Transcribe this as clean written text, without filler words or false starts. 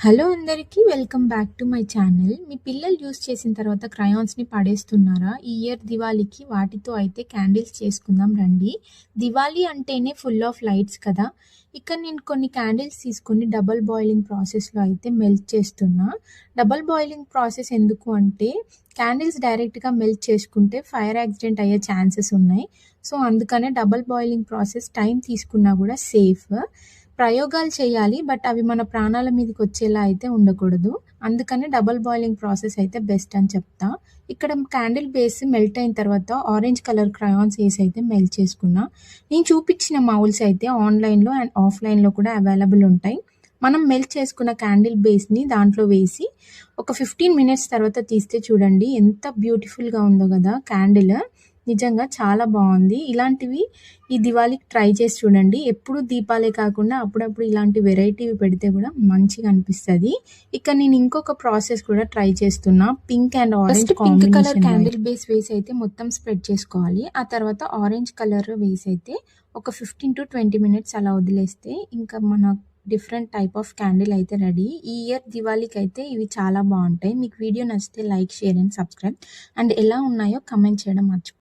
Hello అందరికీ welcome back to my channel. మీ పిల్లలు యూజ్ చేసిన తర్వాత క్రయాన్స్‌ని పడేస్తున్నారా? ఈ ఇయర్ దివాళీకి వాటితో అయితే క్యాండిల్స్ చేసుకుందాం రండి. దివాళీ అంటేనే ఫుల్ ఆఫ్ లైట్స్ కదా! ఇక్కడ నేను కొన్ని క్యాండిల్స్ తీసుకొని డబుల్ బాయిలింగ్ ప్రాసెస్‌లో అయితే మెల్ట్ చేస్తున్నా. డబుల్ బాయిలింగ్ ప్రాసెస్ ఎందుకు అంటే క్యాండిల్స్ డైరెక్ట్‌గా మెల్ట్ చేసుకుంటే ఫైర్ యాక్సిడెంట్ అయ్యే ఛాన్సెస్ ఉన్నాయి. సో, అందుకనే డబుల్ బాయిలింగ్ ప్రాసెస్ టైం తీసుకున్నా కూడా సేఫ్. ప్రయోగాలు చేయాలి. బట్ అవి మన ప్రాణాల మీదకొచ్చేలా అయితే ఉండకూడదు. అందుకని డబుల్ బాయిలింగ్ ప్రాసెస్ అయితే బెస్ట్ అని చెప్తా. ఇక్కడ క్యాండిల్ బేస్ మెల్ట్ అయిన తర్వాత ఆరెంజ్ కలర్ క్రయాన్స్ ఏసి అయితే మెల్ట్ చేసుకున్నా. నేను చూపించిన మౌల్స్ అయితే ఆన్‌లైన్‌లో అండ్ ఆఫ్‌లైన్‌లో కూడా అవైలబుల్ ఉంటాయి. మనం మెల్ట్ చేసుకున్న క్యాండిల్ బేస్‌ని దాంట్లో వేసి ఒక 15 మినిట్స్ తర్వాత తీస్తే చూడండి ఎంత బ్యూటిఫుల్‌గా ఉందో కదా క్యాండిల్. నిజంగా చాలా బావుంది. ఇలాంటివి ఈ దివాళీకి ట్రై చేసి చూడండి. ఎప్పుడు దీపాలే కాకుండా అప్పుడప్పుడు ఇలాంటి వెరైటీవి పెడితే కూడా మంచిగా అనిపిస్తది. ఇక్కడ నేను ఇంకొక ప్రాసెస్ కూడా ట్రై చేస్తున్నా. Pink and orange pink colour candle base వేసి అయితే మొత్తం స్ప్రెడ్ చేసుకోవాలి. ఆ తర్వాత ఆరెంజ్ కలర్ వేసి అయితే ఒక 15-20 మినిట్స్ అలా వదిలేస్తే ఇంకా మన డిఫరెంట్ టైప్ ఆఫ్ క్యాండిల్ అయితే రెడీ. ఈ ఇయర్ దివాళీకి అయితే ఇవి చాలా బావుంటాయి. మీకు వీడియో నచ్చితే like, share and subscribe. And ఎలా ఉన్నాయో కామెంట్ చేయడం మర్చిపోకండి.